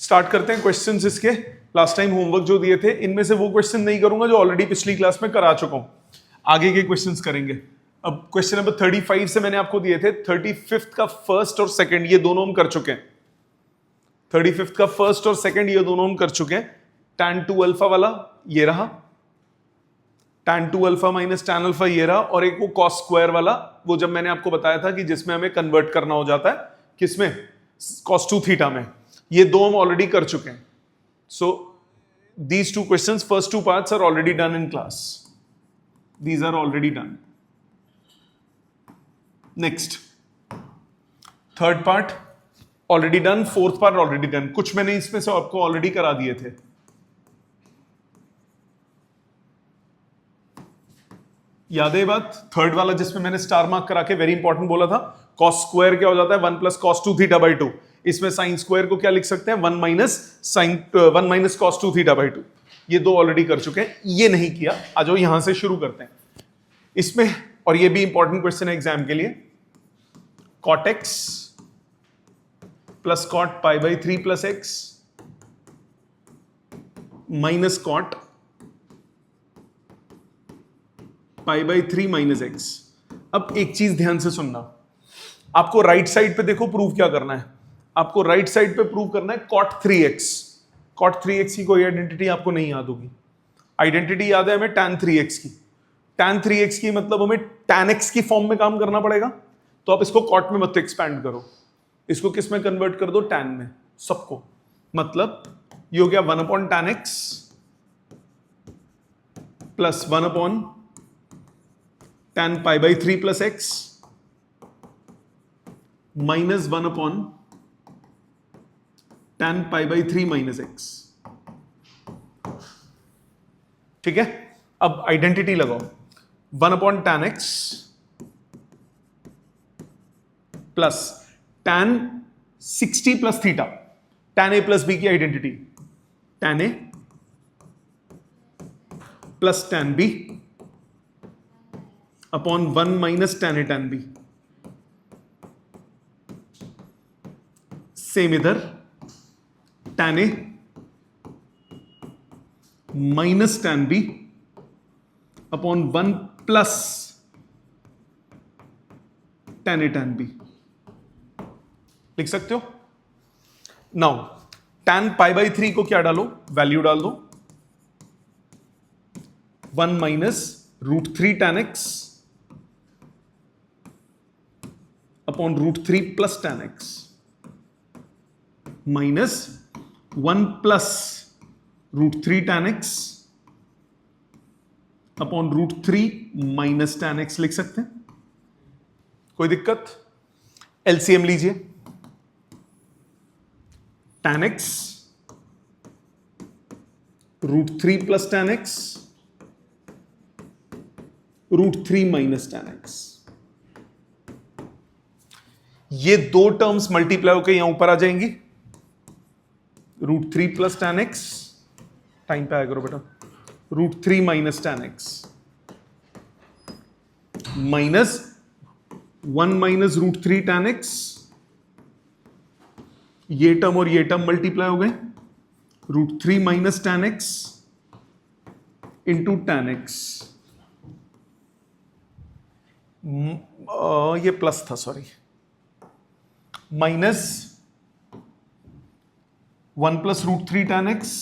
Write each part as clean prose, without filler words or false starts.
Start करते हैं questions इसके। लास्ट टाइम होमवर्क जो दिए थे इनमें से वो क्वेश्चन नहीं करूंगा जो ऑलरेडी पिछली क्लास में करा चुका हूं, आगे के क्वेश्चंस करेंगे। अब क्वेश्चन नंबर 35 से मैंने आपको दिए थे 35 का फर्स्ट और सेकंड ये दोनों हम कर चुके हैं। 35 का फर्स्ट और सेकंड ये दोनों हम कर चुके हैं। tan 2 अल्फा वाला ये रहा, tan 2 alpha minus tan alpha ये रहा, और एक वो cos स्क्वायर वाला, वो जब मैंने आपको बताया था कि जिसमें हमें कन्वर्ट करना हो जाता है किसमें, cos 2 थीटा में। ये दो हम ऑलरेडी कर चुके हैं। So these two questions, first two parts are already done in class, these are already done. Next third part already done, fourth part already done. कुछ मैंने इसमें से आपको ऑलरेडी करा दिए थे। याद है ये बात? थर्ड वाला जिसमें मैंने स्टार मार्क करा के वेरी इंपॉर्टेंट बोला था, cos स्क्वायर क्या हो जाता है 1 प्लस cos 2 थीटा बाई 2। इसमें साइन स्क्वायर को क्या लिख सकते हैं 1 माइनस cos 2 थीटा बाई 2। ये दो ऑलरेडी कर चुके हैं, ये नहीं किया। आ जाओ यहां से शुरू करते हैं इसमें, और ये भी इंपॉर्टेंट क्वेश्चन है एग्जाम के लिए। cot x plus cot pi by 3 plus X minus cot pi by 3 minus x. अब एक चीज ध्यान से सुनना, आपको राइट साइड पे देखो प्रूव क्या करना है। आपको राइट साइड पे प्रूव करना है cot 3x। cot 3x की कोई आइडेंटिटी आपको नहीं याद होगी। आइडेंटिटी याद है हमें tan 3x की। tan 3x की मतलब हमें tan x की फॉर्म में काम करना पड़ेगा। तो आप इसको cot में मत एक्सपैंड करो, इसको किस में कन्वर्ट कर दो, tan में सबको। मतलब ये हो गया 1 upon tan x plus 1 upon tan pi by 3 plus X minus 1 upon tan pi by 3 minus x. ठीक है, अब आइडेंटिटी लगाओ। 1 upon tan x plus tan 60 plus theta, tan a plus b की identity, tan a plus tan b upon 1 minus tan a tan b। Same इधर tan a minus tan b upon 1 plus tan a tan b लिख सकते हो। Now tan pi by 3 को क्या डालो, value डाल दो, 1 minus √3 tan x upon √3 plus tan x minus 1 plus √3 tan x upon √3 minus tan x लिख सकते हैं। कोई दिक्कत? एलसीएम लीजिए। tan x √3 plus tan x √3 minus tan x। ये दो टर्म्स मल्टीप्लाई होकर यहां ऊपर आ जाएंगी। √3 प्लस tan x, टाइम पे आया करो बेटा, √3 minus tan x minus 1 minus √3 tan x। ये टर्म और ये टर्म मल्टीप्लाई हो गए, √3 minus tan x into tan x। ये प्लस था, sorry, minus 1 plus √3 tan x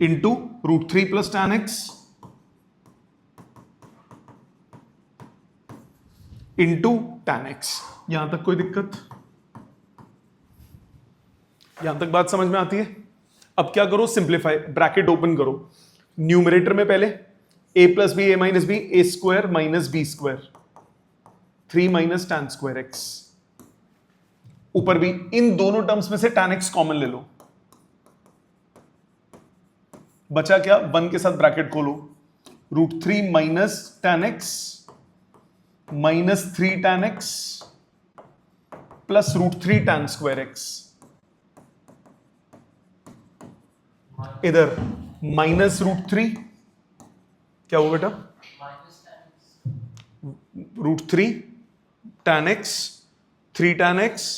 into √3 plus tan x into tan x। यहां तक कोई दिक्कत? यहां तक बात समझ में आती है? अब क्या करो, सिंप्लीफाई, ब्रैकेट ओपन करो। न्यूमरेटर में पहले a plus b, a minus b, a square minus b square, 3 minus tan square x। ऊपर भी इन दोनों टर्म्स में से tan x कॉमन ले लो। बचा क्या, 1 के साथ ब्रैकेट खोलो, √3 minus tan x minus 3 tan x plus √3 tan square x। इधर माइनस √3 क्या हुआ बेटा, √3 tan x 3 tan x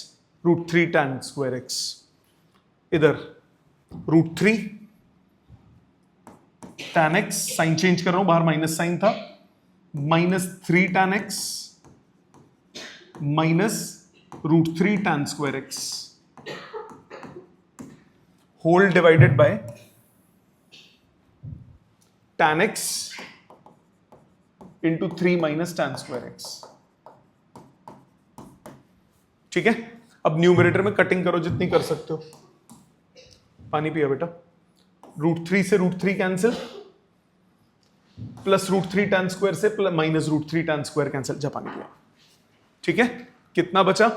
√3 tan square x, इधर √3 tan x, साइन चेंज कर रहा हूं, बाहर माइनस साइन था, -3 tan x minus √3 tan square x whole divided by tan x into 3 minus tan square x. ठीक है, अब न्यूमरेटर में कटिंग करो जितनी कर सकते हो। पानी पिया बेटा। √3 से √3 कैंसिल, प्लस √3 tan स्क्वायर से माइनस √3 tan स्क्वायर कैंसिल, जा पानी पिया। ठीक है, कितना बचा?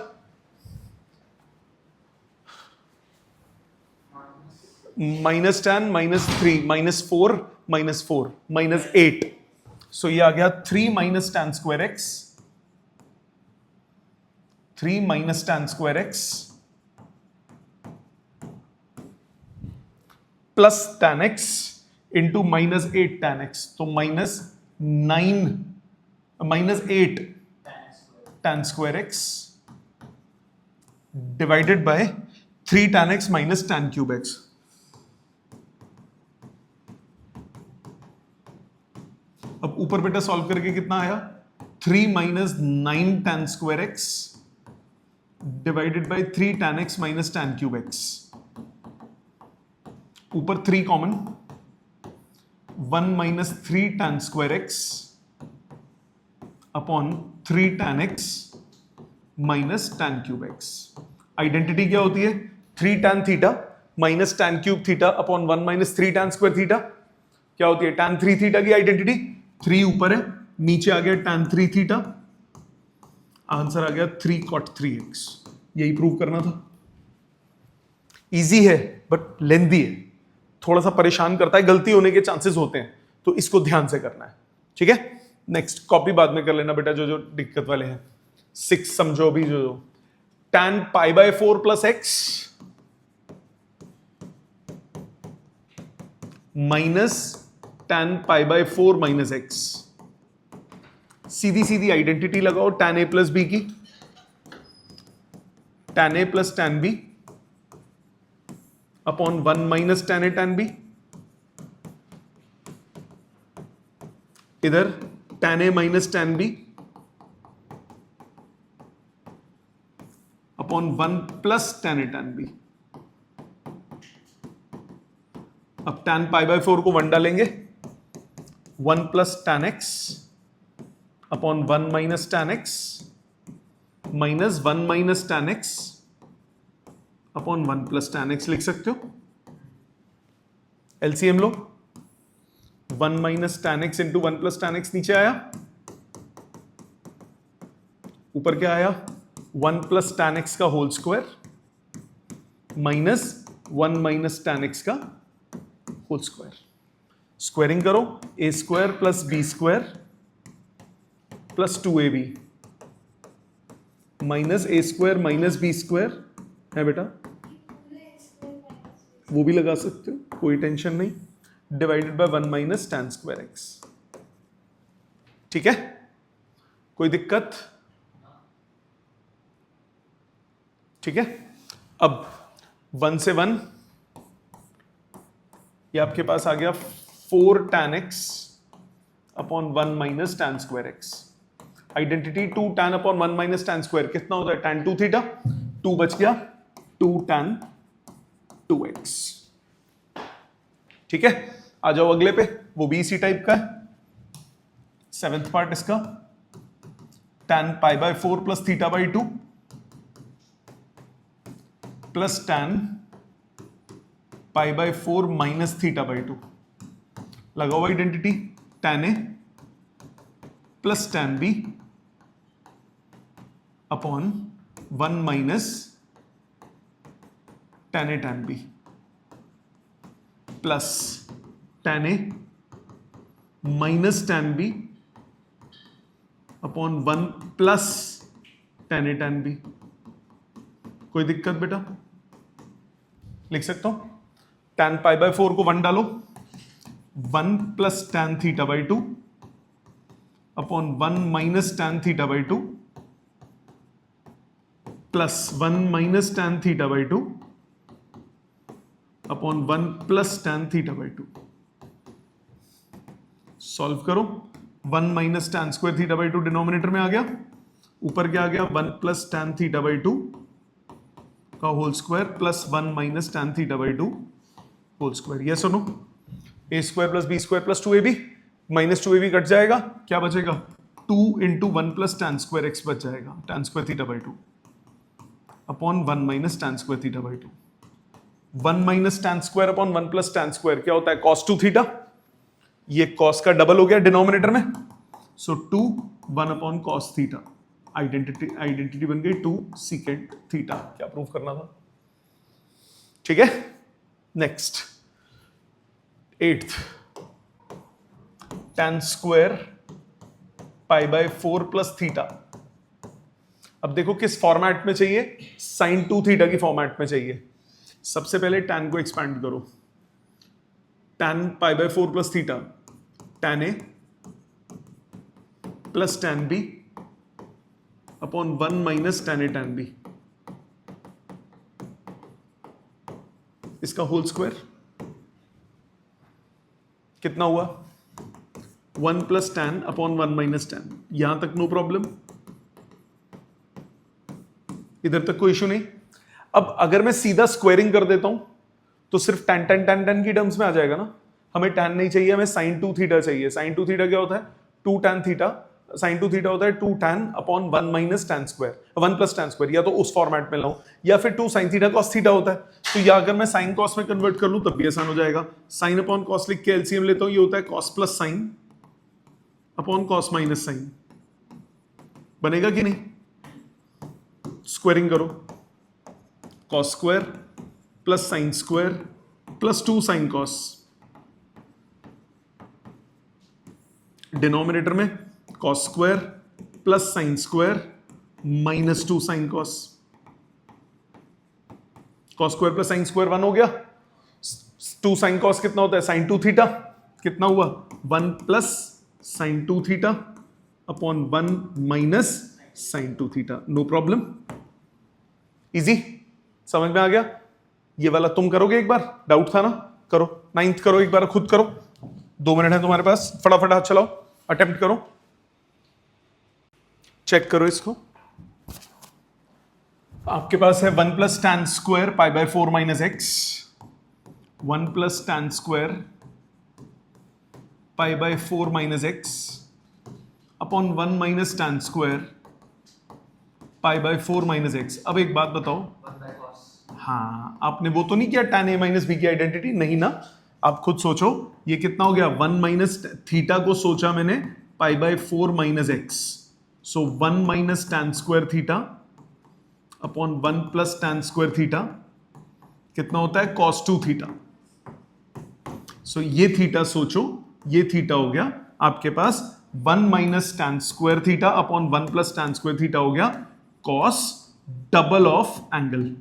-tan -3 -4 -4 -8, सो ये आ गया 3 minus tan square x, 3 minus tan square x plus tan x into -8 tan x, तो -8 tan square x divided by 3 tan x minus tan cube x. अब ऊपर बेटा सॉल्व करके कितना आया? 3 minus 9 tan square x divided by 3 tan x minus tan cube x. ऊपर 3 common, 1 minus 3 tan square x upon 3 tan x minus tan cube x. Identity क्या होती है? 3 tan theta minus tan cube theta upon 1 minus 3 tan square theta. क्या होती है? tan 3 theta की identity. 3 ऊपर है, नीचे आ गया tan 3 थीटा, आंसर आ गया 3 cot 3x। यही प्रूव करना था। इजी है बट लेंथी है, थोड़ा सा परेशान करता है, गलती होने के चांसेस होते हैं, तो इसको ध्यान से करना है। ठीक है, नेक्स्ट कॉपी बाद में कर लेना बेटा, जो जो दिक्कत वाले हैं। 6 समझो अभी, जो tan π/4 plus X minus tan π/4 minus X. सीधी सीधी आइडेंटिटी लगाओ tan a प्लस बी की, tan a plus tan b upon 1 minus tan a tan b। इधर tan a minus tan b upon 1 plus tan a tan b। अब tan π/4 को 1 डालेंगे, 1 plus tan x upon 1 minus tan x minus 1 minus tan x upon 1 plus tan x लिख सकते हो। LCM लो, 1 minus tan x into 1 plus tan x नीचे आया, ऊपर क्या आया? 1 प्लस tan x का whole square minus 1 minus tan x का होल स्क्वायर। स्क्वायरिंग करो, a square plus b square plus 2ab minus a square minus b square है बेटा, वो भी लगा सकते हो, कोई टेंशन नहीं, divided by 1 minus tan square x। ठीक है, कोई दिक्कत? ठीक है, अब 1 से 1 ये आपके पास आ गया 4 tan x upon 1 minus tan square x। Identity 2 tan upon 1 minus tan square कितना होता है? tan 2 थीटा, 2 बच गया, 2 tan 2x। ठीक है, आ जाओ अगले पे, वो भी इसी टाइप का है। 7th पार्ट इसका, tan π/4 plus θ/2 plus tan π/4 minus θ/2। लगाओ identity, tan a plus tan b upon 1 minus tan a tan b plus tan a minus tan b upon 1 plus tan a tan b। कोई दिक्कत बेटा? लिख सकता हूं, tan π/4 को 1 डालो, 1 plus tan θ/2 upon 1 minus tan θ/2 plus 1 minus tan theta by 2 upon 1 plus tan theta by 2। Solve करो, 1 minus tan square theta by 2 denominator में आ गया, ऊपर क्या आ गया 1 प्लस tan थीटा बाई 2 का whole square plus 1 minus tan theta by 2 whole square. Yes और no? A square plus B square plus 2ab minus 2ab cut जाएगा, क्या बचेगा 2 into 1 plus tan square X बच जाएगा, tan square theta by 2 upon 1 minus tan square theta by 2। 1 minus tan square upon 1 plus tan square क्या होता है cos 2 theta, ये cos का डबल हो गया डिनोमिनेटर में, सो 2 1 अपॉन cos थीटा, आइडेंटिटी बन गई 2 सीकेंट थीटा। क्या प्रूव करना था? ठीक है, next 8th tan square pi by 4 plus theta. अब देखो किस फॉर्मेट में चाहिए, sin 2 थीटा की फॉर्मेट में चाहिए। सबसे पहले tan को एक्सपैंड करो, tan pi by 4 plus theta, tan a plus tan b upon 1 minus tan a tan b, इसका होल स्क्वायर कितना हुआ 1 plus tan upon 1 minus tan। यहां तक नो प्रॉब्लम, इधर तक कोई इशू नहीं। अब अगर मैं सीधा स्क्वायरिंग कर देता हूं तो सिर्फ tan tan tan tan की टर्म्स में आ जाएगा ना, हमें tan नहीं चाहिए, हमें sin 2 थीटा चाहिए। sin 2 थीटा क्या होता है 2 tan थीटा, sin 2 थीटा होता है 2 tan upon 1 minus tan square, 1 plus tan square, या तो उस फॉर्मेट में लाऊं या फिर 2 sin थीटा cos थीटा होता है, तो या अगर मैं sin cos में कन्वर्ट कर लूं तब भी आसान हो जाएगा। sin अपॉन cos लिख के एलसीएम लेता हूं, ये होता है cos plus sin upon cos minus sin, बनेगा कि नहीं? स्क्वायरिंग करो, cos square plus sin square plus 2 sin cos, denominator में cos square plus sin square minus 2 sin cos, cos square plus sin square 1 हो गया, 2 sin cos कितना होता है sin 2 थीटा, कितना हुआ 1 plus sin 2 theta upon 1 minus sin 2 theta. No problem, easy, समझ में आ गया? ये वाला तुम करोगे एक बार, डाउट था ना, करो 9th करो एक बार, खुद करो, 2 मिनट है तुम्हारे पास, फटाफट हाथ चलाओ, अटेम्प्ट करो, चेक करो इसको। आपके पास है 1 plus tan square pi by 4 minus x, 1 plus tan square pi by 4 minus x upon 1 minus tan square pi by 4 minus x. अब एक बात बताओ, हाँ आपने वो तो नहीं किया tan a माइनस बी की आइडेंटिटी, नहीं ना, आप खुद सोचो ये कितना हो गया 1 माइनस थीटा को सोचा मैंने pi by 4 minus x, so 1 minus tan square theta upon 1 plus tan square theta कितना होता है cos 2 थीटा। सो ये थीटा सोचो, ये थीटा हो गया आपके पास 1 minus tan square theta upon 1 plus tan square theta हो गया cos डबल ऑफ एंगल।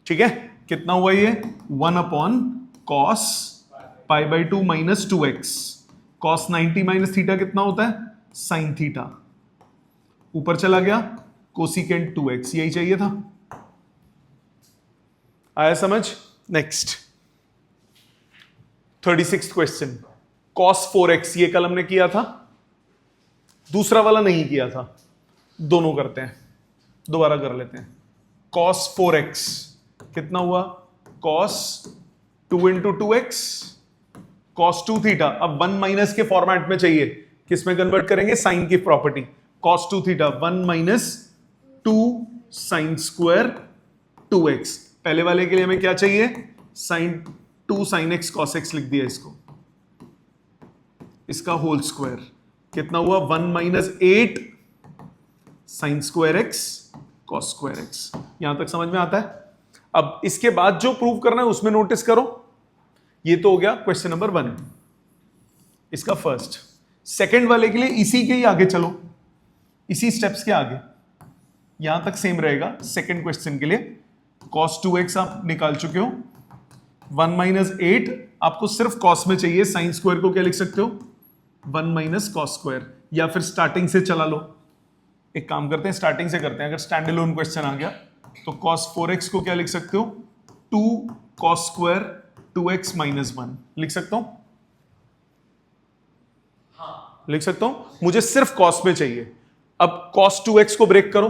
ठीक है, कितना हुआ ये 1 upon cos pi by 2 minus 2x, cos 90 minus theta कितना होता है sin थीटा, ऊपर चला गया कोसिकेंट 2x, यही चाहिए था। आया समझ? Next 36th question, cos 4x, ये कल हमने किया था, दूसरा वाला नहीं किया था, दोनों करते हैं, दोबारा कर लेते हैं। cos 4x कितना हुआ cos 2 into 2x cos 2 theta. अब 1 माइनस के फॉर्मेट में चाहिए, किस में कन्वर्ट करेंगे साइन की property, cos 2 theta 1 minus 2 sine square 2x। पहले वाले के लिए हमें क्या चाहिए sine 2 sine x cos x लिख दिया इसको, इसका होल स्क्वायर कितना हुआ 1 minus 8 sine square x cos square x। यहां तक समझ में आता है? अब इसके बाद जो प्रूव करना है उसमें नोटिस करो, ये तो हो गया क्वेश्चन नंबर 1, इसका फर्स्ट। सेकंड वाले के लिए इसी के ही आगे चलो, इसी स्टेप्स के आगे, यहां तक सेम रहेगा। सेकंड क्वेश्चन के लिए cos 2x आप निकाल चुके हो, 1 माइनस 8 आपको सिर्फ cos में चाहिए, साइन स्क्वायर को क्या लिख सकते हो 1 माइनस cos स्क्वायर, या फिर स्टार्टिंग से चला लो, एक काम करते हैं, स्टार्टिंग से करते हैं। अगर स्टैंड अलोन क्वेश्चन आ गया तो cos 4x को क्या लिख सकते हो, 2 cos स्क्वायर 2x माइनस 1 लिख सकता हूं? हाँ। लिख सकता हूं, मुझे सिर्फ cos में चाहिए। अब cos 2x को ब्रेक करो,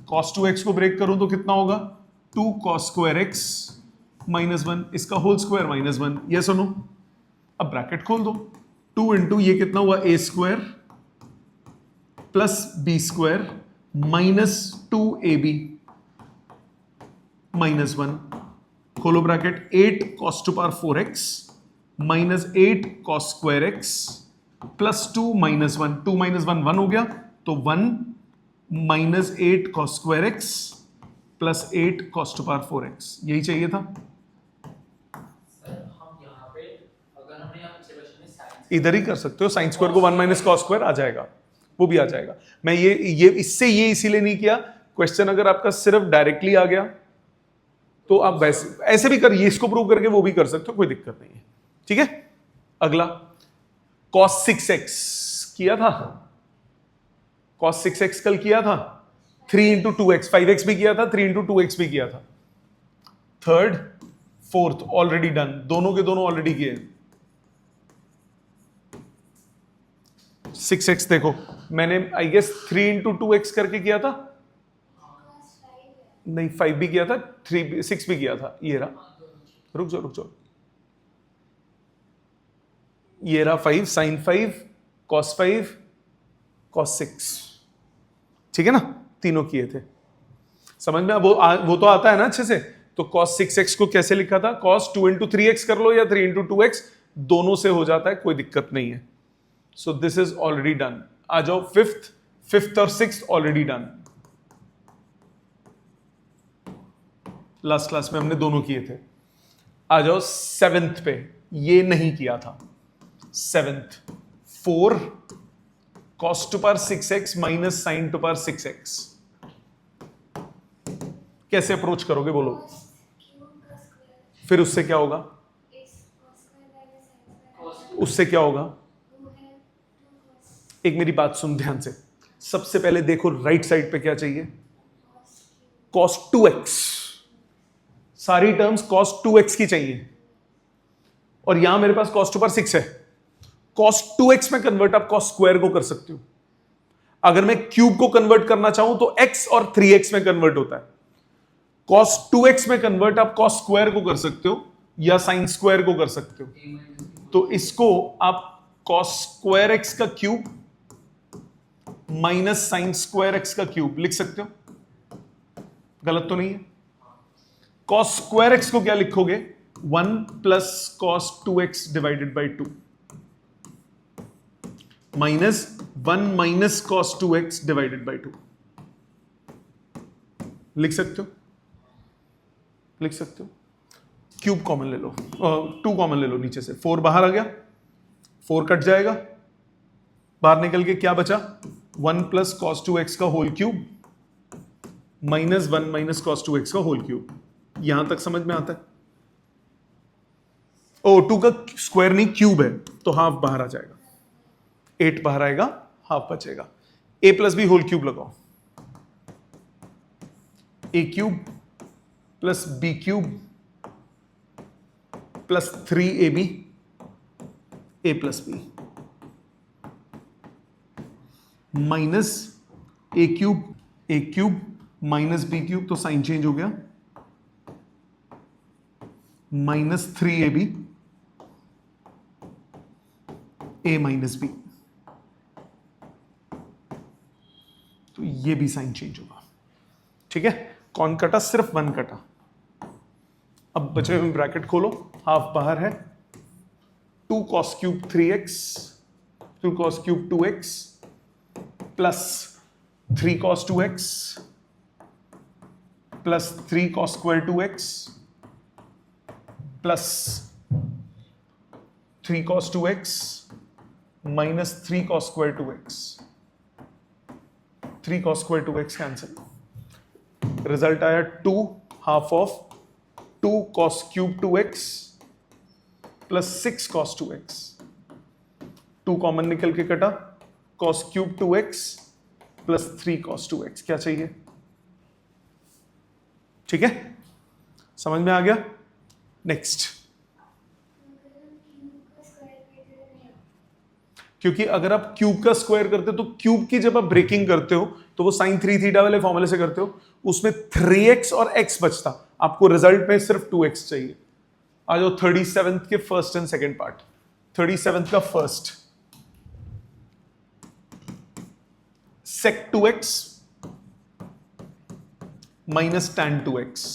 cos 2x को ब्रेक करो तो कितना होगा, 2 cos स्क्वायर x माइनस 1, इसका होल स्क्वायर माइनस 1, ये सुनो। अब ब्रैकेट खोल दो, 2 इंटू ये कितना हुआ, a square plus B square minus 2ab minus 1, खोलो ब्रैकेट, 8 cos to power 4x minus 8 cos square x plus 2 minus 1, 2 minus 1 1 हो गया, तो 1 minus 8 cos square x plus 8 cos to power 4x, यही चाहिए था। इधर ही कर सकते हो, साइन स्क्वायर को 1 माइनस कॉस स्क्वायर आ जाएगा, वो भी आ जाएगा। मैं ये इससे ये इसीलिए नहीं किया, क्वेश्चन अगर आपका सिर्फ डायरेक्टली आ गया तो आप वैसे ऐसे भी कर, ये इसको प्रूव करके वो भी कर सकते हो, कोई दिक्कत नहीं है। ठीक है, अगला cos 6x किया था, cos 6x कल किया था, 3 इंटू 2x, 5x भी किया था, 3 इंटू 2x भी किया था। थर्ड फोर्थ ऑलरेडी डन, दोनों के दोनों ऑलरेडी किए। 6x देखो मैंने आई गेस 3 इंटू 2x करके किया था, नहीं 5 भी किया था, 6 भी किया था, ये रहा, रुक जाओ, ये रहा 5 साइन 5 cos 5 cos 6, ठीक है ना, तीनों किए थे। समझ में वो तो आता है ना अच्छे से। तो cos 6x को कैसे लिखा था, cos 2 इंटू 3x कर लो या 3 इंटू 2x, दोनों से हो जाता है, कोई दिक्कत नहीं है। So this is already done. आ जाओ फिफ्थ और sixth already done, last class में हमने दोनों किए थे। आ जाओ सेवेंथ पे, ये नहीं किया था। Seventh 4 cos to power 6x minus sine to power 6x, कैसे अप्रोच करोगे बोलो? फिर उससे क्या होगा, उससे क्या होगा? एक मेरी बात सुन ध्यान से, सबसे पहले देखो राइट साइड पे क्या चाहिए, cos 2x, सारी टर्म्स cos 2x की चाहिए, और यहां मेरे पास cos टू पावर 6 है। cos 2x में कन्वर्ट आप cos स्क्वायर को कर सकते हो। अगर मैं क्यूब को कन्वर्ट करना चाहूं तो x और 3x में कन्वर्ट होता है। cos 2x में कन्वर्ट आप cos स्क्वायर को कर सकते हो या sin स्क्वायर को कर सकते हो। तो इसको आप cos स्क्वायर x का cube minus sin square x का क्यूब लिख सकते हो, गलत तो नहीं है। cos स्क्वायर x को क्या लिखोगे, 1 plus cos 2x divided by 2 minus 1 minus cos 2x divided by 2, लिख सकते हो, लिख सकते हो। क्यूब कॉमन ले लो, 2 कॉमन ले लो नीचे से, 4 बाहर आ गया, 4 कट जाएगा, बाहर निकल के क्या बचा, 1 प्लस cos 2x का whole cube minus 1 minus cos 2x का होल क्यूब। यहां तक समझ में आता है? ओ 2 का स्क्वायर नहीं क्यूब है, तो हाफ बाहर आ जाएगा, 8 बाहर आएगा, हाफ बचेगा। a plus b whole cube लगाओ, a cube plus b cube plus 3ab a plus b minus a cube minus b cube, तो साइन चेंज हो गया, minus 3ab a minus B, तो ये भी साइन चेंज होगा। ठीक है, कौन कटा, सिर्फ 1 कटा। अब बचे हुए ब्रैकेट खोलो, हाफ बाहर है, 2 cos cube 3x 2 cos cube 2x plus 3 cos 2x plus 3 cos square 2x plus 3 cos 2x minus 3 cos square 2x, 3 cos square 2x cancel, result आया 2 half of 2 cos cube 2x plus 6 cos 2x, 2 common निकल के कटा, cos cube 2x plus 3 cos 2x। क्या चाहिए? ठीक है, समझ में आ गया? नेक्स्ट, क्योंकि अगर आप क्यूब का स्क्वायर करते हो तो क्यूब की जब आप ब्रेकिंग करते हो तो वो sin 3 थीटा वाले फॉर्मूले से करते हो, उसमें 3x और x बचता, आपको रिजल्ट में सिर्फ 2x चाहिए। आ जाओ 37th के first and second part. 37th का first, sec 2x minus tan 2x।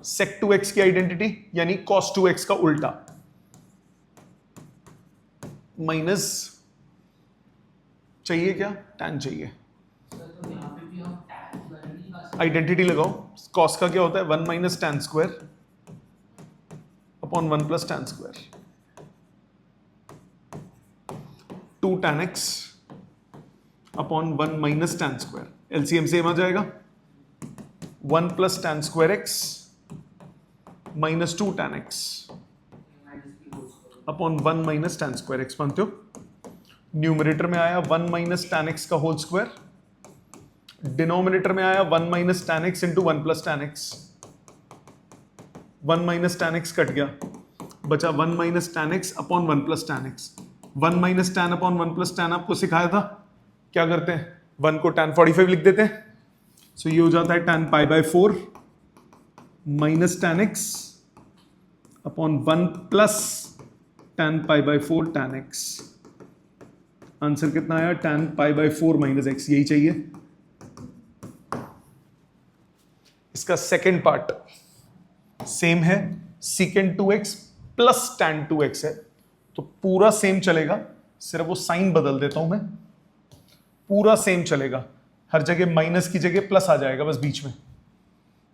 sec 2x की आइडेंटिटी यानी cos 2x का उल्टा, माइनस चाहिए क्या? tan चाहिए। आइडेंटिटी लगाओ, cos का क्या होता है? 1 minus tan square upon 1 plus tan square, 2 tan x upon 1 minus tan square. LCM same आ जाएगा, 1 plus tan square x minus 2 tan x upon 1 minus tan square x। मानते हो? न्यूमरेटर में आया 1 माइनस tan x का whole square, denominator में आया 1 minus tan x into 1 plus tan x। 1 minus tan x cut गया, बचा 1 minus tan x upon 1 plus tan x। 1 minus tan upon 1 plus tan आपको सिखाया था, क्या करते हैं? 1 को tan 45 लिख देते हैं, सो ये हो जाता है tan pi by 4 minus tan x upon 1 plus tan pi by 4 tan x। Answer कितना आया? tan pi by 4 minus x। यही चाहिए। इसका सेकेंड पार्ट सेम है, secant 2x plus tan 2x है, तो पूरा सेम चलेगा, सिर्फ वो साइन बदल देता हूं मैं। पूरा सेम चलेगा, हर जगह माइनस की जगह प्लस आ जाएगा बस बीच में।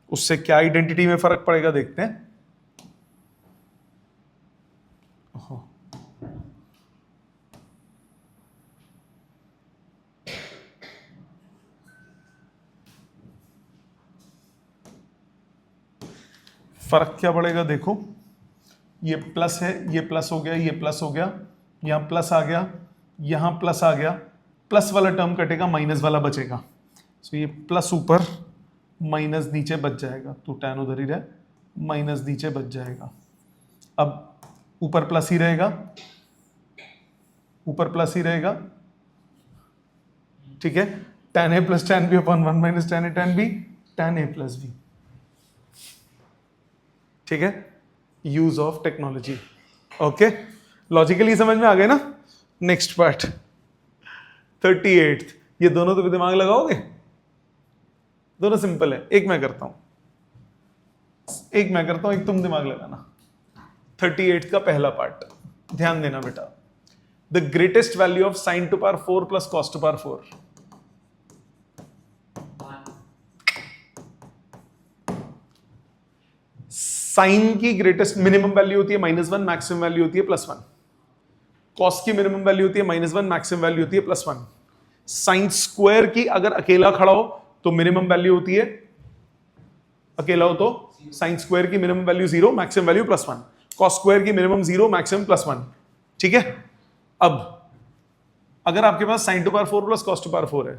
उससे क्या आइडेंटिटी में फर्क पड़ेगा देखते हैं। फर्क क्या पड़ेगा देखो, ये प्लस है, ये प्लस हो गया, ये प्लस हो गया, यहां प्लस आ गया, यहां प्लस आ गया, प्लस वाला टर्म कटेगा, माइनस वाला बचेगा। सो ये प्लस ऊपर माइनस नीचे बच जाएगा, तो tan उधर ही रहे, माइनस नीचे बच जाएगा। अब ऊपर प्लस ही रहेगा, ऊपर प्लस ही रहेगा, ठीक है। tan a plus tan b upon 1 minus tan a tan b, tan a plus b। ठीक है, use of technology. Okay, logically समझ में आ गए ना? Next part 38th। ये दोनों तो भी दिमाग लगाओगे, दोनों सिंपल है। एक मैं करता हूं, एक तुम दिमाग लगाना। 38th का पहला पार्ट ध्यान देना बेटा। The greatest value of sin to power 4 प्लस cos टू पावर 4। साइन की ग्रेटेस्ट मिनिमम वैल्यू होती है -1, मैक्सिमम वैल्यू होती है +1। कॉस की मिनिमम वैल्यू होती है -1, मैक्सिमम वैल्यू होती है +1। साइन स्क्वायर की अगर अकेला खड़ा हो तो मिनिमम वैल्यू होती है, अकेला हो तो साइन स्क्वायर की minimum value 0, maximum value +1। Cos square की मिनिमम 0, मैक्सिमम +1। ठीक है। अब अगर आपके पास sin टू पावर 4 प्लस cos टू पावर 4 है,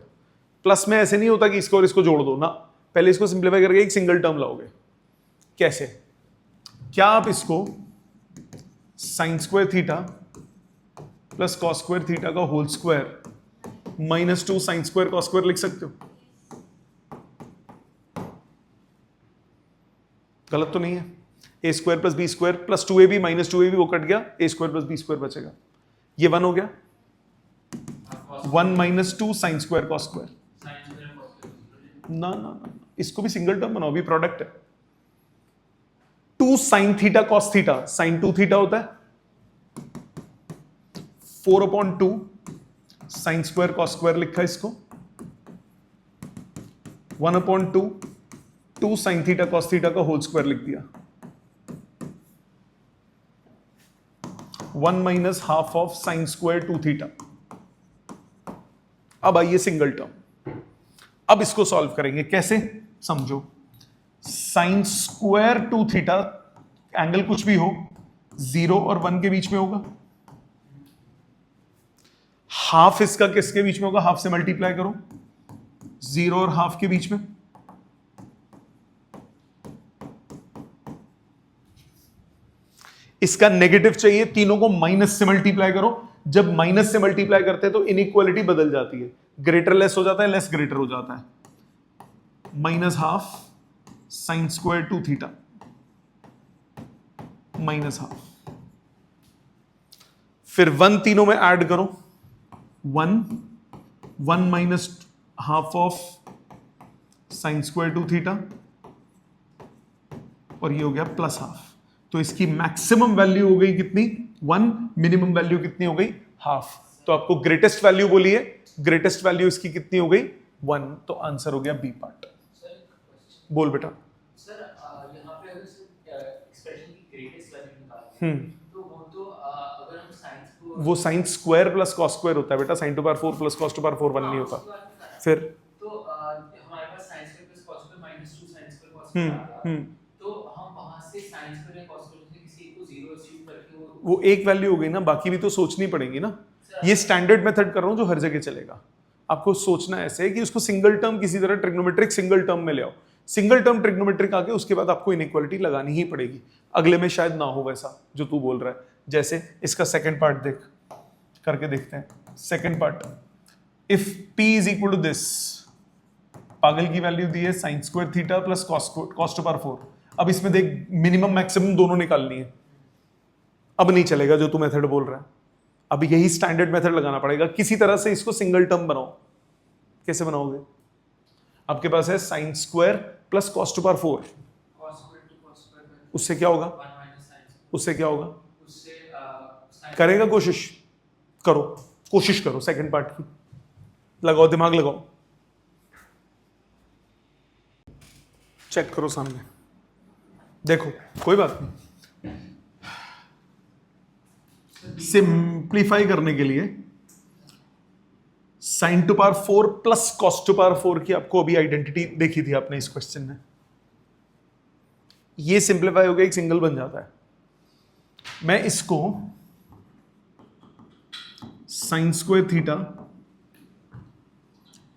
प्लस में ऐसे नहीं होता कि इसको और इसको जोड़ दो ना, पहले इसको सिंप्लीफाई करके एक सिंगल टर्म लाओगे। कैसे? क्या आप इसको sine square theta plus cos square theta का whole square -2 sine square cos square लिख सकते हो? गलत तो नहीं है? A square plus B square plus 2ab minus 2ab वो कट गया, A square plus B square बचेगा। ये 1 हो गया, 1 minus 2 sine square cos square. ना ना ना, इसको भी सिंगल टर्म बनाओ, भी प्रोडक्ट है। 2 sine theta cos theta, sine 2 theta होता है, 4/2 साइन स्क्वायर कॉस स्क्वायर लिखा है इसको, 1/2 2 साइन थीटा कॉस थीटा का होल स्क्वायर लिख दिया, 1 minus half of sine square 2 theta. अब आइए सिंगल टर्म, अब इसको सॉल्व करेंगे कैसे, समझो। साइन स्क्वायर 2 थीटा, एंगल कुछ भी हो, 0 और 1 के बीच में होगा। हाफ इसका किसके बीच में होगा? हाफ से मल्टीप्लाई करो, 0 और हाफ के बीच में, इसका नेगेटिव चाहिए, तीनों को माइनस से मल्टीप्लाई करो। जब माइनस से मल्टीप्लाई करते हैं तो इनइक्वालिटी बदल जाती है, ग्रेटर लेस हो जाता है, लेस ग्रेटर हो जाता है। Minus half sine square 2 theta minus half, फिर 1 तीनों में ऐड करो, 1 minus half of sine square 2 theta, और ये हो गया प्लस हाफ। तो इसकी मैक्सिमम वैल्यू हो गई कितनी? 1, मिनिमम वैल्यू कितनी हो गई? हाफ। तो आपको ग्रेटेस्ट वैल्यू बोलिए, ग्रेटेस्ट वैल्यू इसकी कितनी हो गई? 1। तो आंसर हो गया बी पार्ट। बोल बेटा। सर यहाँ पे अगर एक्सप्रेशन की ग्रेटेस्ट वैल्यू निकालते तो अगर हम साइंस को, वो sine square plus cos square होता है बेटा, sine to power 4 plus cos to power 4 1 नहीं होता। फिर तो हमारे पास sine square plus cos square minus 2 sine square cos square, तो हम वहां से साइन स्क्वायर या कॉस स्क्वायर से किसी एक को 0 अज्यूम करके वो एक वैल्यू हो गई ना, बाकी भी तो सोचनी पड़ेगी ना। ये स्टैंडर्ड मेथड कर रहा हूं जो हर जगह चलेगा। आपको सोचना ऐसे है कि उसको सिंगल टर्म किसी तरह ट्रिग्नोमेट्रिक सिंगल टर्म में ले आओ, सिंगल टर्म ट्रिग्नोमेट्रिक आके उसके बाद आपको इनइक्वालिटी लगानी ही पड़ेगी। अगले में शायद ना हो वैसा जो तू बोल रहा है। जैसे इसका सेकंड पार्ट देख, करके देखते हैं। Second part, if p is equal to this, पागल की वैल्यू दी है sine square theta plus cos to power 4। अब इसमें देख मिनिमम मैक्सिमम दोनों निकालनी है। अब नहीं चलेगा जो तू मेथड बोल रहा है, अब यही स्टैंडर्ड मेथड लगाना पड़ेगा। किसी तरह से इसको सिंगल टर्म बनाओ। कैसे बनाओगे? आपके पास है sine square plus cos to power 4, उससे क्या होगा? उससे क्या होगा? करेगा कोशिश करो, कोशिश करो सेकंड पार्ट की, लगाओ दिमाग लगाओ, चेक करो सामने, देखो कोई बात नहीं। सिंप्लीफाई करने के लिए sign to power 4 plus cos to power 4 की आपको अभी आइडेंटिटी देखी थी आपने इस क्वेश्चन में। ये सिंप्लीफाई हो गया, एक सिंगल बन जाता है। मैं इसको sine square theta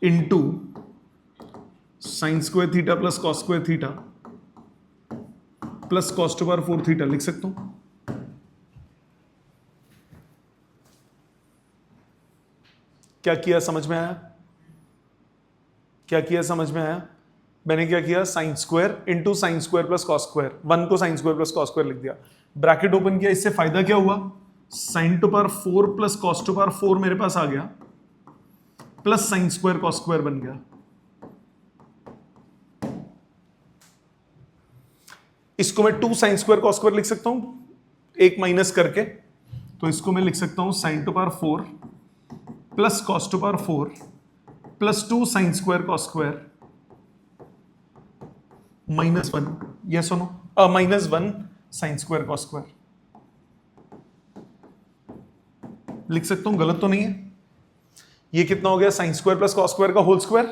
into sine square theta plus cos square theta plus cos to power 4 theta लिख सकता हूं। क्या किया समझ में आया? क्या किया समझ में आया? मैंने क्या किया? Sign square into sine square plus cos square, 1 को sign square plus cos square लिख दिया, ब्रैकेट ओपन किया। इससे फायदा क्या हुआ? Sign to power 4 plus cos to power 4 मेरे पास आ गया, plus sign square cos square बन गया। इसको मैं 2 साइन स्क्वायर कॉस स्क्वायर लिख सकता हूं, एक माइनस करके। तो इसको मैं लिख सकता हूं sine to power 4 plus cos to power 4 plus 2 sine square cos square minus 1, yes और no? Minus 1 sine square cos square लिख सकता हूं, गलत तो नहीं है? ये कितना हो गया? Sine square plus cos square का होल स्क्वायर।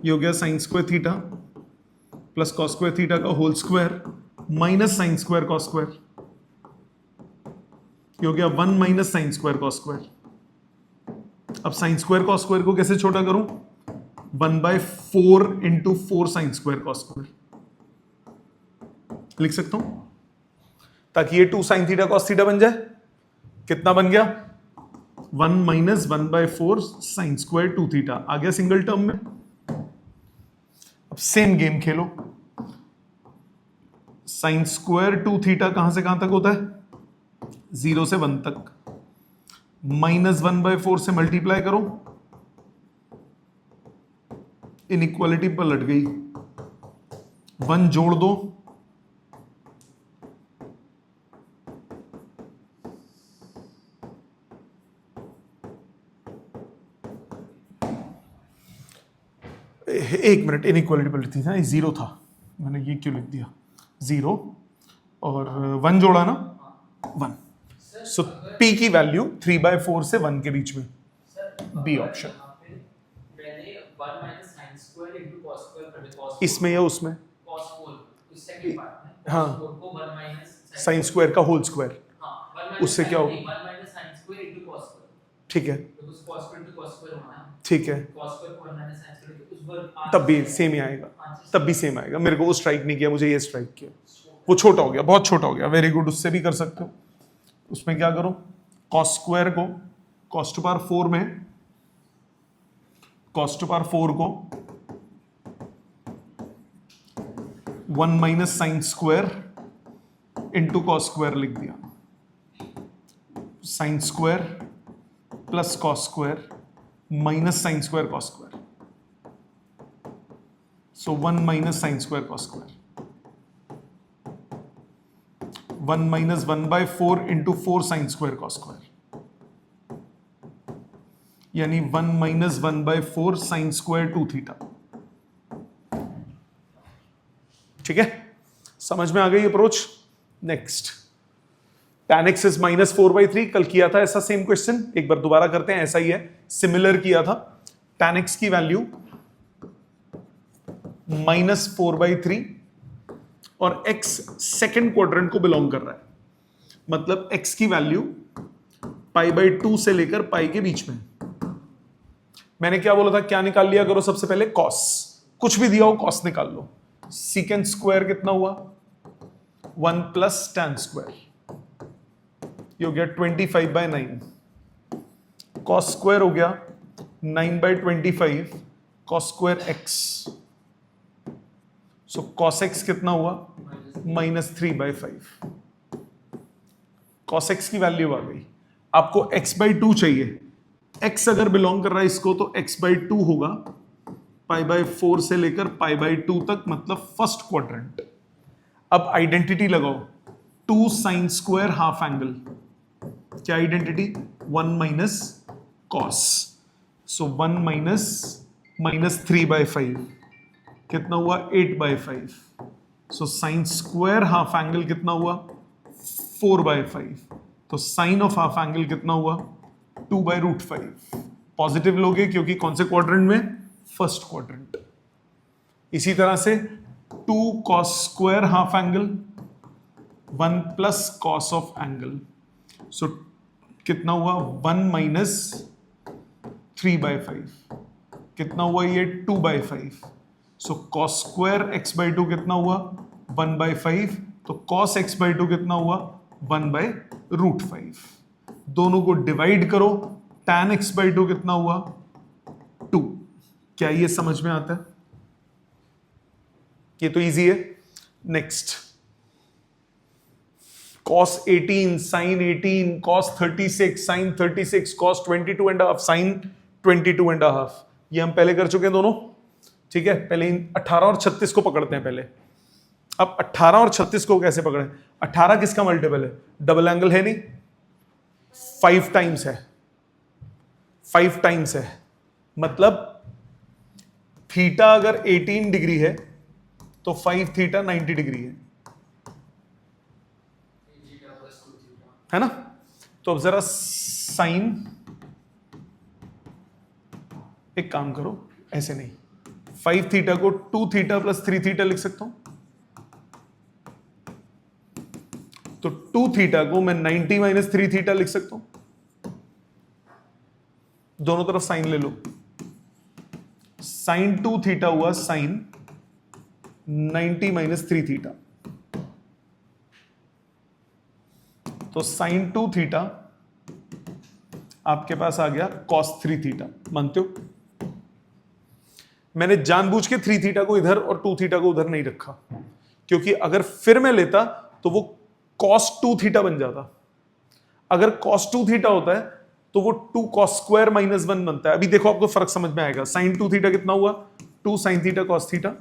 ये हो गया sine square theta plus cos square theta का whole square minus sine square cos square. ये हो गया 1 minus sine square cos square. अब साइन स्क्वायर कॉस स्क्वायर को कैसे छोटा करूं? 1/4 into 4 sine square cos square लिख सकता हूं, ताकि ये 2 साइन थीटा कॉस थीटा बन जाए। कितना बन गया? 1 माइनस 1/4 साइन स्क्वायर 2 थीटा आ गया सिंगल टर्म में। अब सेम गेम खेलो, साइन स्क्वायर 2 थीटा कहां से कहां तक होता है? 0 से 1 तक। माइनस 1/4 से मल्टीप्लाई करो, इनइक्वालिटी पलट गई, 1 जोड़ दो, एक मिनट, इनइक्वालिटी पलटती थी ना, 0 था, मैंने ये क्यों लिख दिया? 0 और 1 जोड़ा ना, 1। सो P की वैल्यू 3/4 से 1 के बीच में, बी ऑप्शन। इसमें या उसमें? हाँ, साइन स्क्वायर का होल स्क्वायर, उससे क्या होगा? ठीक है, ठीक है, cos square 4 minus sin square उस वर्ग तब भी सेम ही आएगा, तब भी सेम आएगा। मेरे को वो स्ट्राइक नहीं किया, मुझे ये स्ट्राइक किया, वो छोटा हो गया, बहुत छोटा हो गया। वेरी गुड, उससे भी कर सकते हो। उसमें क्या करो, cos स्क्वायर को cos टू पावर 4 में cos टू पावर 4 को 1 minus sine square into cos square लिख दिया। Sine square plus cos square minus sine square cos square, so 1 minus sine square cos square, 1 minus 1/4 into 4 sine square cos square, यानी 1 minus 1/4 sign square 2 theta. ठीक है, समझ में आ गई approach. Next, tan x is -4/3, कल किया था ऐसा सेम क्वेश्चन, एक बार दोबारा करते हैं, ऐसा ही है, सिमिलर किया था। tan x की वैल्यू -4/3 और x सेकंड क्वाड्रेंट को बिलोंग कर रहा है, मतलब x की वैल्यू π/2 से लेकर पाई के बीच में। मैंने क्या बोला था, क्या निकाल लिया करो सबसे पहले, cos, कुछ भी दिया हो cos निकाल लो। सीकेंड स्क्वायर कितना हुआ, 1 प्लस tan स्क्वायर, ये हो गया 25/9, cos स्क्वायर हो गया 9/25 cos स्क्वायर x, सो cos x कितना हुआ, -3/5। cos x की वैल्यू आ गई। आपको x/2 चाहिए, x अगर बिलोंग कर रहा है इसको तो x/2 होगा π/4 से लेकर π/2 तक, मतलब फर्स्ट क्वाड्रेंट। अब आइडेंटिटी लगाओ, 2 साइन स्क्वायर हाफ एंगल, क्या आइडेंटिटी, 1 माइनस कॉस, सो 1 माइनस -3/5 कितना हुआ, 8/5, so sine square half angle कितना हुआ, 4/5, तो साइन ऑफ हाफ एंगल कितना हुआ, 2/√5। पॉजिटिव लोगे क्योंकि कौन से क्वाड्रेंट में, फर्स्ट क्वाड्रेंट। इसी तरह से 2 cos square half angle 1 plus cos of angle, so कितना हुआ, 1 माइनस 3/5 कितना हुआ, ये 2/5, सो cos स्क्वायर x/2 कितना हुआ, 1/5, तो cos x/2 कितना हुआ, 1/√5। दोनों को डिवाइड करो, tan x/2 कितना हुआ, 2। क्या ये समझ में आता है, ये तो इजी है। Next, cos 18 sin 18 cos 36 sin 36 cos 22.5 sin 22.5, ये हम पहले कर चुके हैं दोनों। ठीक है, पहले 18 और 36 को पकड़ते हैं पहले। अब 18 और 36 को कैसे पकड़ें, 18 किसका मल्टीपल है, डबल एंगल है नहीं, 5 टाइम्स है, 5 टाइम्स है, मतलब थीटा अगर 18 डिग्री है तो 5 थीटा 90 डिग्री है ना। तो अब जरा साइन, एक काम करो, ऐसे नहीं, 5 थीटा को 2 थीटा प्लस 3 थीटा लिख सकता हूं, तो 2 थीटा को मैं 90 माइनस 3 थीटा लिख सकता हूं। दोनों तरफ साइन ले लो, साइन 2 थीटा हुआ साइन 90 माइनस 3 थीटा, तो साइन 2 थीटा आपके पास आ गया cos 3 थीटा। मानते हो, मैंने जानबूझ के 3 थीटा को इधर और 2 थीटा को उधर नहीं रखा, क्योंकि अगर फिर मैं लेता तो वो cos 2 थीटा बन जाता। अगर cos 2 थीटा होता है तो वो 2 cos स्क्वायर -1 बनता है। अभी देखो आपको फर्क समझ में आएगा। साइन 2 थीटा कितना हुआ, 2 साइन थीटा cos थीटा,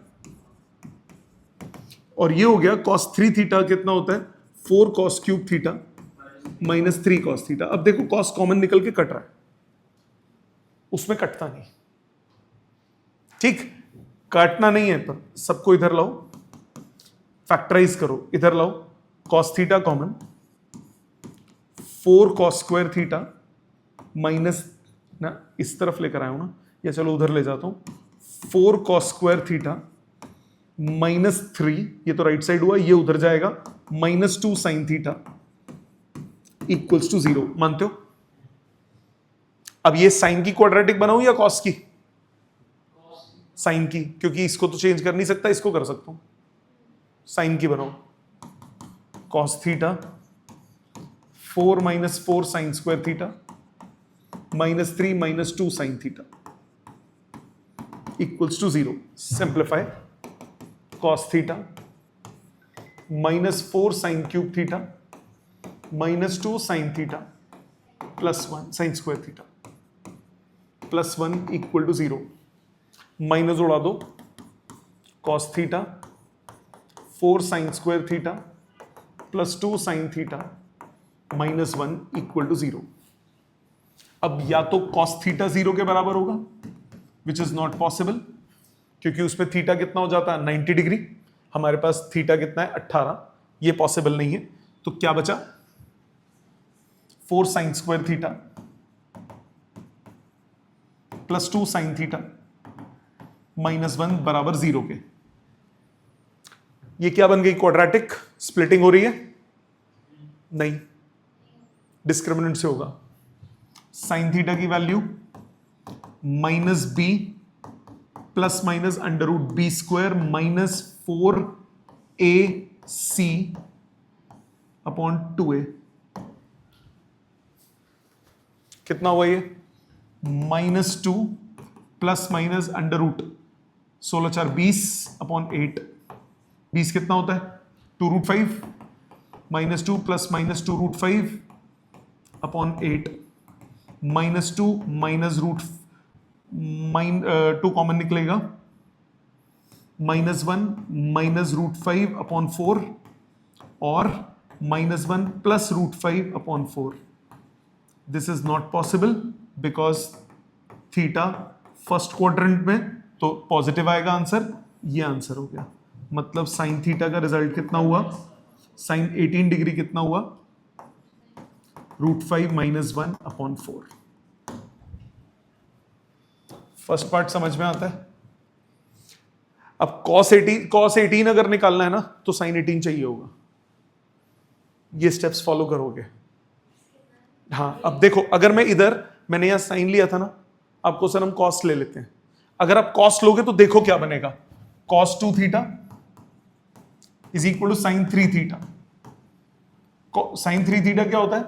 और ये हो गया cos 3 थीटा कितना होता है, 4 cos cube theta -3 cos theta. अब देखो cos कॉमन निकल के कट रहा है, उसमें कटता नहीं। ठीक, काटना नहीं है पर सबको इधर लाओ, फैक्टराइज करो, इधर लाओ, cos theta common, 4 cos square theta minus ना, इस तरफ लेकर आया हूं ना, या चलो उधर ले जाता हूं, 4 cos स्क्वायर थीटा -3, ये तो राइट साइड हुआ, ये उधर जाएगा, -2 साइन थीटा इक्वल्स टू 0। मानते हो। अब ये साइन की क्वाड्रेटिक बनाऊं या कॉस की? साइन की, क्योंकि इसको तो चेंज कर नहीं सकता, इसको कर सकता हूं। साइन की बनाओ, cos theta 4 - 4 sine square theta -3 - 2 sine theta equals to 0। Simplify, cos theta -4 sine cube theta -2 sine theta +1 sine square theta +1 equal to 0। Minus उड़ा दो, cos theta 4 sine square theta +2 sine theta -1 equal to 0। अब या तो cos theta 0 के बराबर होगा, which is not possible, क्योंकि उसमें थीटा कितना हो जाता है 90 डिग्री, हमारे पास थीटा कितना है 18, ये पॉसिबल नहीं है। तो क्या बचा, 4 sine square theta +2 sine theta -1 बराबर 0 के। ये क्या बन गई, क्वाड्रेटिक? स्प्लिटिंग हो रही है? नहीं, डिस्क्रिमिनेंट से होगा। साइन थीटा की value -b plus minus √b² -4ac upon 2a। कितना हुआ ये? -2 प्लस माइनस √ 16 4 20 अपॉन 8। 20 कितना होता है? 2√5 -2 plus minus 2√5 upon 8। -2 minus √2 common निकलेगा, -1 माइनस √5 अपॉन 4 और -1 plus √5 upon 4। This is not possible because theta first quadrant में, तो पॉजिटिव आएगा आंसर। ये आंसर हो गया। मतलब साइन थीटा का रिजल्ट कितना हुआ? साइन 18 डिग्री कितना हुआ? √5 - 1 अपॉन 4। फर्स्ट पार्ट समझ में आता है। अब cos 18 अगर निकालना है ना, तो साइन 18 चाहिए होगा। ये स्टेप्स फॉलो करोगे? हाँ, अब देखो, अगर मैं इधर, मैंने यहां साइन लिया था ना, आपको सर हम कॉस ले लेते हैं। अगर आप कॉस लोगे तो देखो क्या बनेगा, cos 2 theta is equal to sine 3 theta. Sine 3 theta क्या होता है?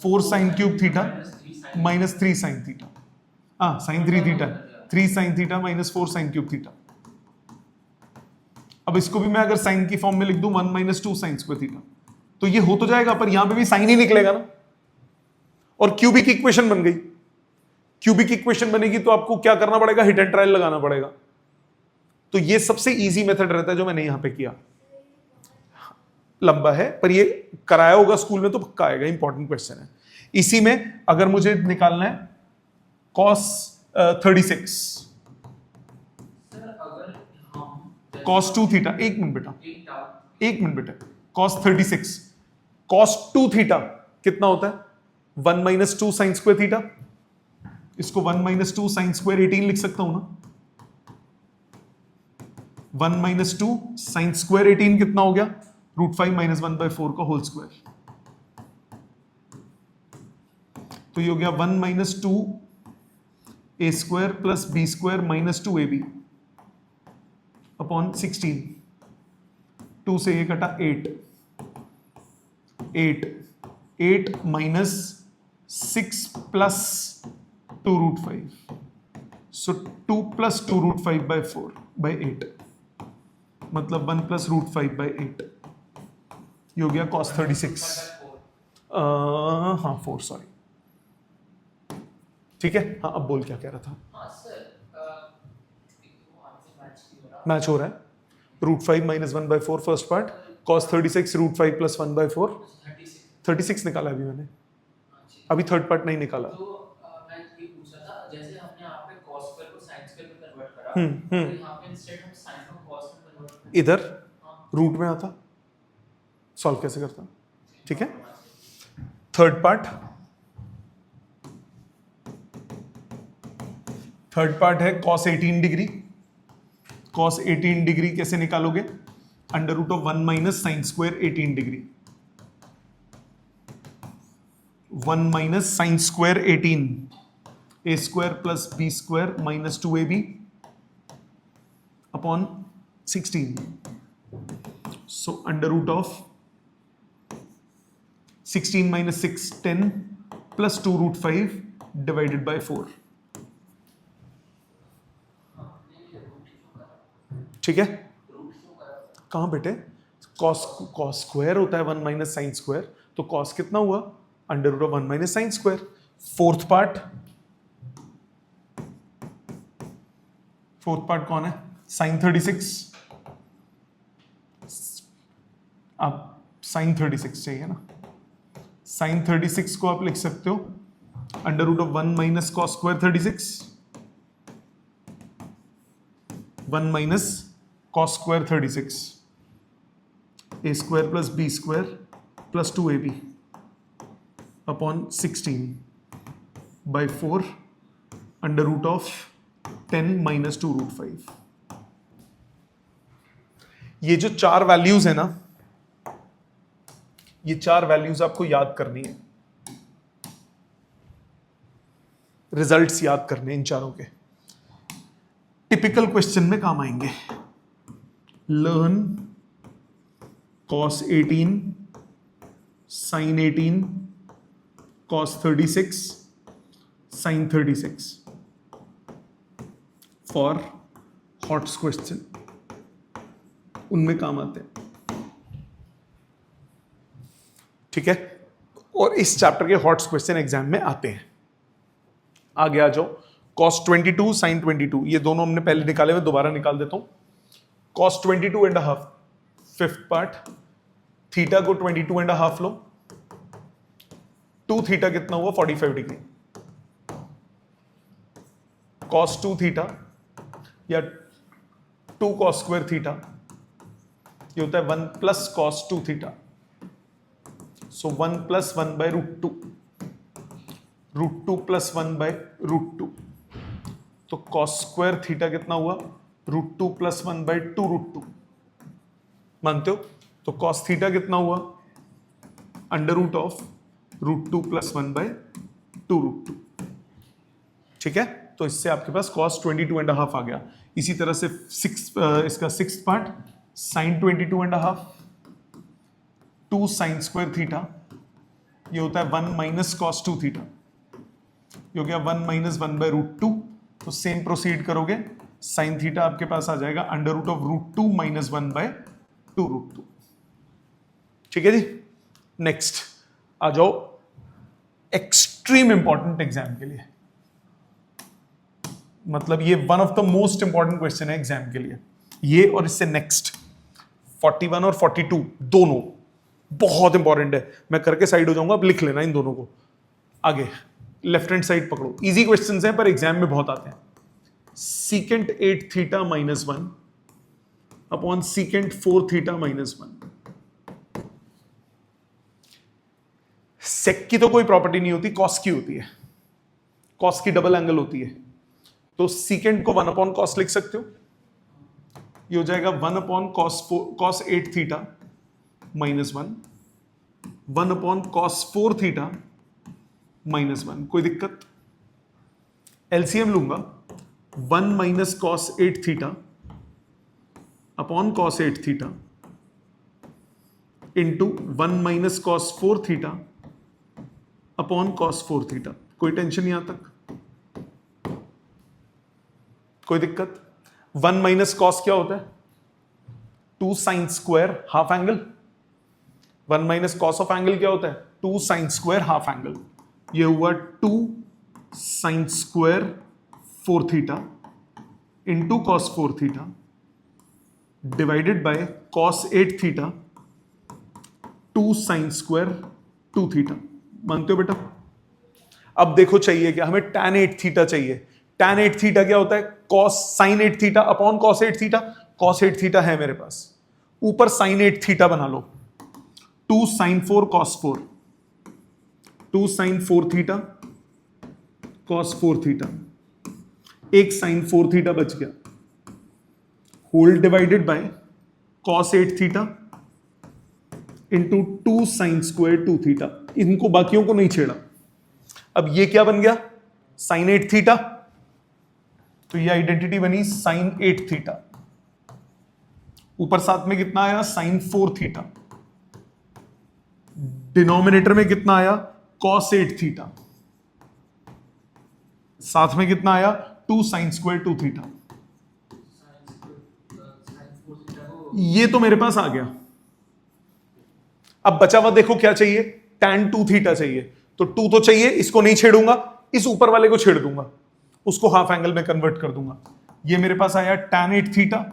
4 sine cube theta -3 sine theta. हाँ, sine 3 theta 3 sine theta -4 sine cube theta. अब इसको भी मैं अगर साइन की फॉर्म में लिख दूं 1 - 2 साइन स्क्वायर थीटा, तो ये हो तो जाएगा, पर यहां पे भी साइन ही निकलेगा ना। और क्यूबिक इक्वेशन बन गई। क्यूबिक इक्वेशन बनेगी तो आपको क्या करना पड़ेगा? हिट एंड ट्रायल लगाना पड़ेगा। तो ये सबसे इजी मेथड रहता है जो मैंने यहां पे किया। लंबा है, पर ये कराया होगा स्कूल में तो पक्का आएगा, इंपॉर्टेंट क्वेश्चन है। इसी में अगर मुझे निकालना है cos 36, cos 2 थीटा, एक मिनट बेटा, cos 36, cos 2 थीटा कितना होता है? 1 - 2 साइन स्क्वायर थीटा। इसको 1 - 2 साइन स्क्वायर 18 लिख सकता हूं ना। 1 - 2 साइन स्क्वायर 18 कितना हो गया? √5 - 1/4 का होल स्क्वायर। तो ये हो गया 1 - 2 a² plus b² -2ab upon 16। 2 से ये कटा 8 माइनस 6 प्लस 2√5। सो 2 प्लस 2√5/4/8, मतलब 1 प्लस √5/8। ये हो गया cos 36। हाँ 4, सॉरी। ठीक है, हाँ अब बोल क्या कह रहा था? मैच हो रहा है। √5 - 1/4 फर्स्ट पार्ट, cos 36 √5 + 1/4। 36 निकाला अभी मैंने, अभी थर्ड पार्ट नहीं निकाला। तो मैं ये पूछा था, जैसे हमने यहाँ पे cos स्क्वायर को sin स्क्वायर में कन्वर्ट करा, तो यहाँ पे इंस्टेड हम sin को cos में कन्वर्ट करें, इधर रूट में आता, सॉल्व कैसे करता? ठीक है, थर्ड पार्ट है cos 18 डिग्री। cos 18 डिग्री कैसे निकालोगे? √1 - sin² 18 degree. 1 minus sine square 18 A square plus B square minus 2ab upon 16. So under root of 16 minus 6 10 plus 2 root 5 divided by 4. ठीक है, कहां बेटे cos स्क्वायर होता है 1 माइनस साइन स्क्वायर, तो cos कितना हुआ under root of 1 minus sine square. Fourth part कौन है, साइन 36. आप साइन 36 चाहिए ना, साइन 36 को आप लिख सकते हो under root of 1 minus cos square 36, 1 minus cos square 36 a square plus B square plus 2ab upon 16 by 4 under root of 10 minus 2 root 5. ये जो चार वैल्यूज है ना, ये चार वैल्यूज आपको याद करनी है, रिजल्ट्स याद करने इन चारों के, टिपिकल क्वेश्चन में काम आएंगे. Learn cos 18 sin 18 cos 36 sin 36 for hots question, उनमें काम आते हैं. ठीक है, और इस चैप्टर के हॉट्स क्वेश्चन एग्जाम में आते हैं. आगे आ जाओ, cos 22 sin 22, ये दोनों हमने पहले निकाले हुए, दोबारा निकाल देता हूं. cos 22 and half, fifth part, theta को 22 एंड हाफ लो, 2 थीटा कितना हुआ 45 डिग्री. cos 2 थीटा या 2 cos स्क्वायर थीटा, ये होता है 1 plus cos 2 theta. So 1 plus 1 by root 2, root 2 plus 1 by root 2, तो cos स्क्वायर थीटा कितना हुआ रूट 2 प्लस 1 बाय 2 रूट 2. मानते हो? तो cos थीटा कितना हुआ under root of root 2 plus 1 by 2 root 2. ठीक है, तो इससे आपके पास cos 22 एंड हाफ आ गया. इसी तरह से इसका sixth part, sin 22 and half, 2 sine square theta, ये होता है 1 माइनस cos 2 थीटा, ये हो गया 1 माइनस 1 बाय रूट 2. तो सेम प्रोसीड करोगे, साइन थीटा आपके पास आ जाएगा under root of root 2 minus 1 by 2 root 2. ठीक है जी. नेक्स्ट आ जाओ एक्सट्रीम इंपॉर्टेंट एग्जाम के लिए, मतलब ये one of the most important question है एग्जाम के लिए. ये और इससे नेक्स्ट 41 और 42 दोनों बहुत इंपॉर्टेंट है. मैं करके साइड हो जाऊंगा, अब लिख लेना इन दोनों को. आगे लेफ्ट हैंड साइड पकड़ो, इजी क्वेश्चंस हैं पर एग्जाम में बहुत आते हैं. Secant 8 theta minus 1 upon secant 4 theta minus 1. सेक की तो कोई प्रॉपर्टी नहीं होती, कॉस की होती है. कॉस की डबल एंगल होती है, तो सीकेंट को 1 अपॉन कॉस लिख सकते हो. ये हो जाएगा 1 upon cos 8 theta minus 1, 1 upon cos 4 theta minus 1. कोई दिक्कत? एलसीएम लूंगा, 1 minus cos 8 theta upon cos 8 theta into 1 minus cos 4 theta upon cos 4 theta. कोई टेंशन यहां तक? कोई दिक्कत? 1 माइनस कॉस क्या होता है 2 sine square half angle. 1 minus cos of angle क्या होता है 2 साइन स्क्वायर हाफ एंगल. ये हुआ 2 sine square 4 theta into cos 4 theta divided by cos 8 theta 2 sine square 2 theta. मानते हो बेटा? अब देखो चाहिए क्या हमें, tan 8 थीटा चाहिए. tan 8 थीटा क्या होता है cos sin 8 theta upon cos 8 theta. cos 8 theta है मेरे पास, ऊपर sin 8 थीटा बना लो, 2 sin 4 cos 4, 2 sin 4 theta cos 4 theta, एक sin 4 थीटा बच गया, whole divided by cos 8 theta into 2 sine square 2 theta. इनको बाकियों को नहीं छेड़ा, अब ये क्या बन गया, साइन 8 थीटा, तो ये आइडेंटिटी बनी साइन 8 थीटा। ऊपर साथ में कितना आया, साइन 4 थीटा। डिनोमिनेटर में कितना आया, कॉस 8 थीटा। साथ में कितना आया, 2 साइन स्क्वायर 2 थीटा। ये तो मेरे पास आ गया। अब बचा हुआ देखो क्या चाहिए, tan 2 थीटा चाहिए। तो 2 तो चाहिए, इसको नहीं छेड़ूंगा, इस ऊपर वाले को छेड़ दूंगा, उसको हाफ एंगल में कन्वर्ट कर दूंगा। ये मेरे पास आया tan 8 theta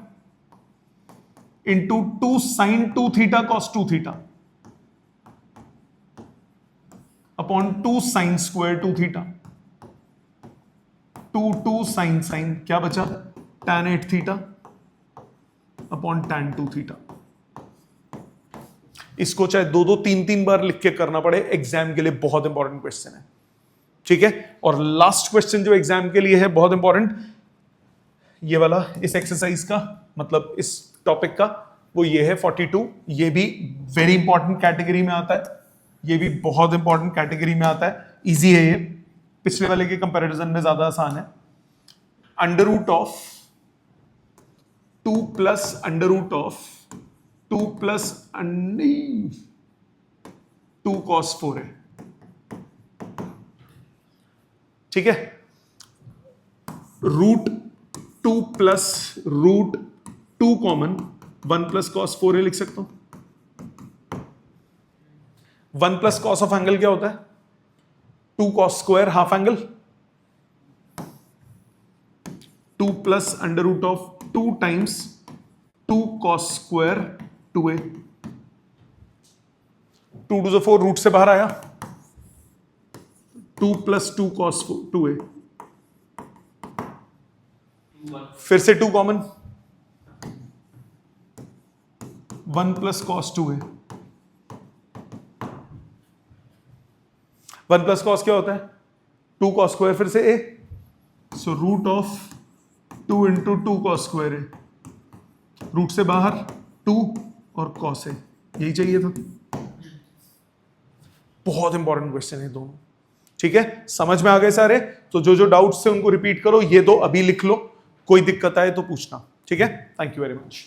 into 2 sine 2 theta cos 2 theta upon 2 sine square 2 theta. 2 sine sine क्या बचा, tan 8 theta upon tan 2 theta. इसको चाहे 2-2 3-3 बार लिख के करना पड़े, एग्जाम के लिए बहुत इंपॉर्टेंट क्वेश्चन है, ठीक है। और लास्ट क्वेश्चन जो एग्जाम के लिए है बहुत इंपॉर्टेंट, ये वाला इस एक्सरसाइज का मतलब इस टॉपिक का, वो ये है 42। ये भी वेरी इंपॉर्टेंट कैटेगरी में आता है, ये भी बहुत इंपॉर्टेंट कैटेगरी में आता है। इजी है ये, पिछले वाले के कंपैरिजन में ज्यादा आसान है। Under root of 2 plus under root of 2 plus 2 cos 4 है, ठीक है। Root 2 plus root 2 common 1 plus cos 4 है लिख सकता हूं। 1 प्लस कॉस ऑफ एंगल क्या होता है, 2 cos square half angle. 2 plus under root of 2 times 2 cos square 2a। 2 to the 4 root से बाहर आया, 2 प्लस 2 कॉस 2a। फिर से 2 common, 1 plus cos 2a। 1 plus cos क्या होता है, 2 कॉस स्क्वायर फिर से a, so root of 2 into 2 cos square a। Root से बाहर 2 और कॉस है, यही चाहिए था। बहुत इंपॉर्टेंट क्वेश्चन है दोनों, ठीक है। समझ में आ गए सारे, तो जो जो डाउट्स थे उनको रिपीट करो, ये दो अभी लिख लो, कोई दिक्कत आए तो पूछना, ठीक है। Thank you very much.